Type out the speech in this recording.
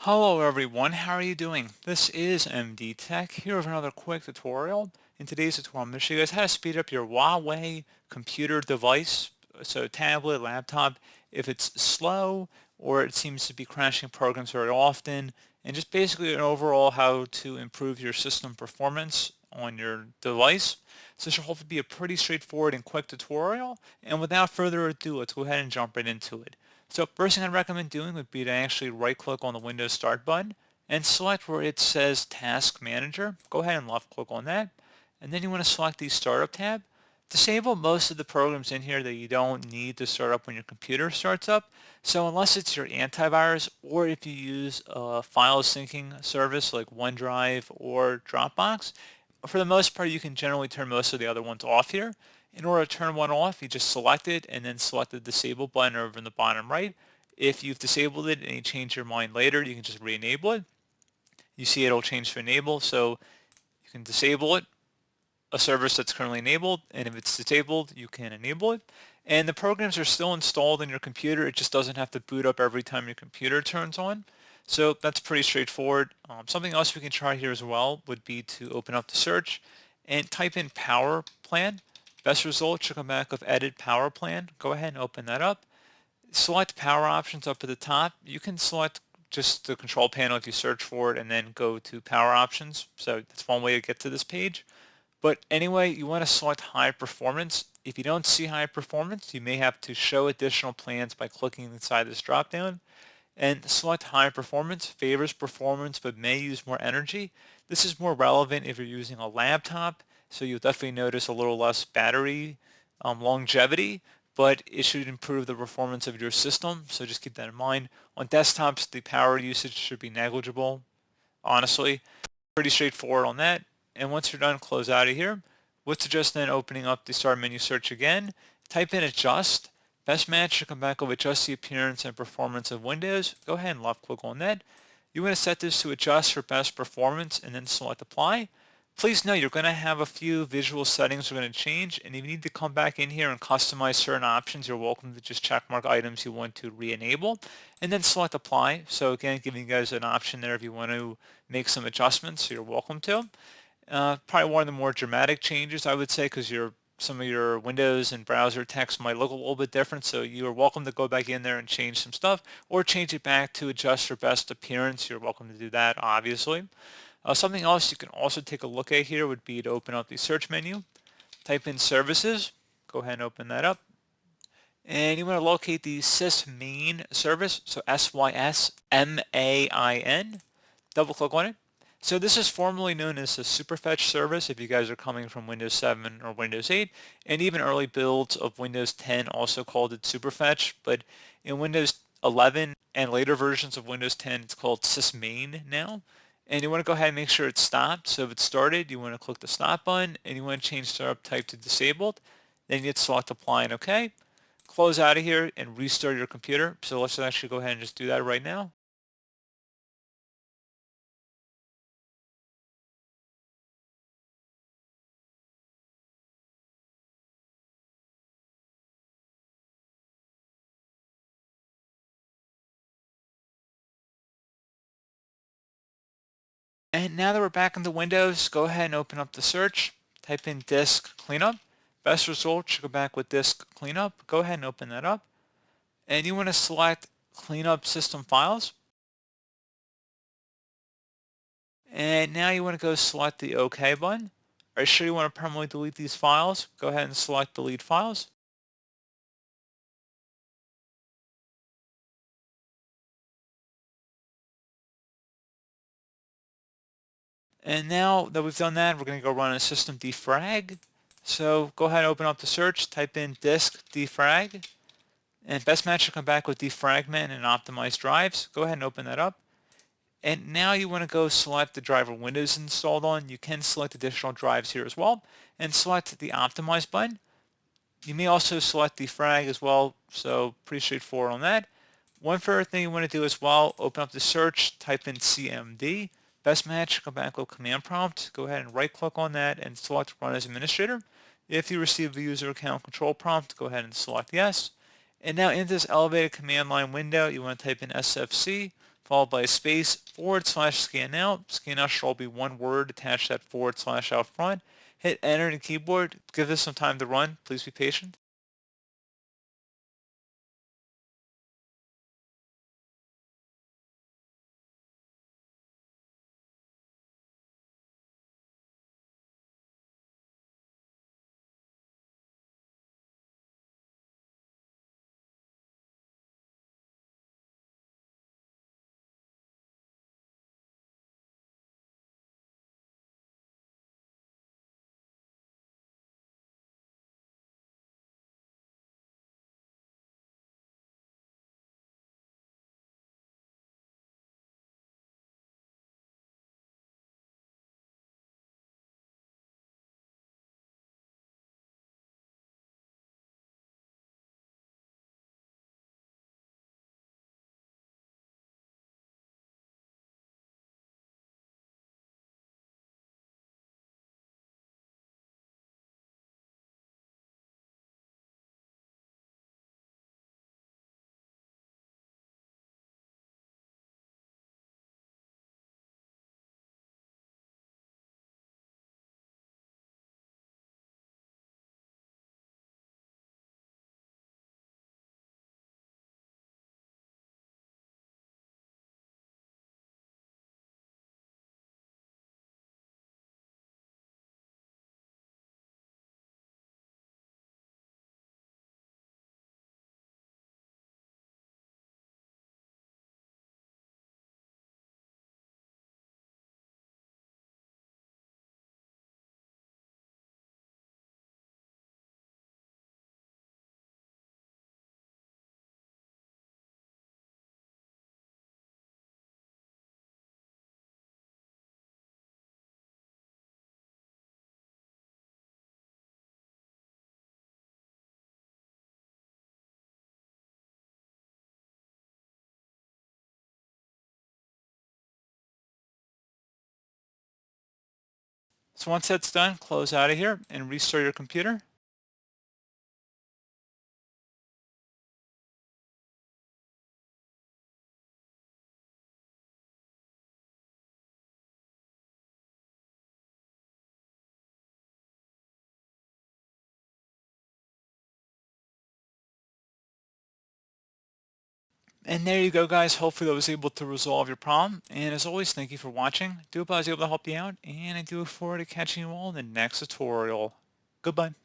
Hello everyone, how are you doing? This is MD Tech here with another quick tutorial. In today's tutorial, I'm going to show you guys how to speed up your Huawei computer device, so tablet, laptop, if it's slow or it seems to be crashing programs very often, and just basically an overall how to improve your system performance on your device. So this should hopefully be a pretty straightforward and quick tutorial, and without further ado, let's go ahead and jump right into it. So first thing I'd recommend doing would be to actually right click on the Windows Start button and select where it says Task Manager. Go ahead and left click on that. And then you want to select the Startup tab. Disable most of the programs in here that you don't need to start up when your computer starts up. So unless it's your antivirus or if you use a file syncing service like OneDrive or Dropbox, for the most part you can generally turn most of the other ones off here. In order to turn one off, you just select it and then select the disable button over in the bottom right. If you've disabled it and you change your mind later, you can just re-enable it. You see it'll change to enable, so you can disable it, a service that's currently enabled, and if it's disabled, you can enable it. And the programs are still installed in your computer, it just doesn't have to boot up every time your computer turns on. So that's pretty straightforward. Something else we can try here as well would be to open up the search and type in power plan. Best result should come back with edit power plan. Go ahead and open that up. Select power options up at the top. You can select just the control panel if you search for it and then go to power options. So that's one way to get to this page. But anyway, you want to select high performance. If you don't see high performance, you may have to show additional plans by clicking inside this dropdown. And select high performance favors performance but may use more energy. This is more relevant if you're using a laptop, so you'll definitely notice a little less battery longevity, but it should improve the performance of your system, so just keep that in mind. On desktops, the power usage should be negligible, honestly. Pretty straightforward on that. And once you're done, close out of here. Would suggest then opening up the start menu search again. Type in adjust. Best match should come back with adjust the appearance and performance of Windows. Go ahead and left click on that. You want to set this to adjust for best performance and then select apply. Please know you're going to have a few visual settings are going to change, and if you need to come back in here and customize certain options, you're welcome to just checkmark items you want to re-enable and then select apply. So again, giving you guys an option there if you want to make some adjustments, so you're welcome to. Probably one of the more dramatic changes, I would say, because some of your Windows and browser text might look a little bit different, so you are welcome to go back in there and change some stuff, or change it back to adjust for best appearance. You're welcome to do that, obviously. Something else you can also take a look at here would be to open up the search menu, type in services, go ahead and open that up, and you want to locate the sysmain service, so SYSMAIN, double click on it. So this is formerly known as the Superfetch service if you guys are coming from Windows 7 or Windows 8, and even early builds of Windows 10 also called it Superfetch, but in Windows 11 and later versions of Windows 10 it's called sysmain now. And you want to go ahead and make sure it's stopped. So if it's started, you want to click the stop button and you want to change startup type to disabled. Then you hit select apply and OK. Close out of here and restart your computer. So let's actually go ahead and just do that right now. And now that we're back into Windows, go ahead and open up the search. Type in disk cleanup. Best result should go back with disk cleanup. Go ahead and open that up. And you want to select cleanup system files. And now you want to go select the OK button. Are you sure you want to permanently delete these files? Go ahead and select delete files. And now that we've done that, we're going to go run a system defrag. So go ahead and open up the search, type in disk defrag, and best match will come back with defragment and optimized drives. Go ahead and open that up. And now you want to go select the driver Windows installed on. You can select additional drives here as well, and select the optimize button. You may also select defrag as well, so pretty straightforward on that. One further thing you want to do as well, open up the search, type in CMD. Best match, come back with command prompt. Go ahead and right click on that and select run as administrator. If you receive a user account control prompt, go ahead and select yes. And now in this elevated command line window, you want to type in SFC followed by a space, /scan out. Scan out should all be one word attached to that / out front. Hit enter on the keyboard. Give this some time to run. Please be patient. So once that's done, close out of here and restart your computer. And there you go, guys. Hopefully that was able to resolve your problem. And as always, thank you for watching. I do hope I was able to help you out, and I do look forward to catching you all in the next tutorial. Goodbye.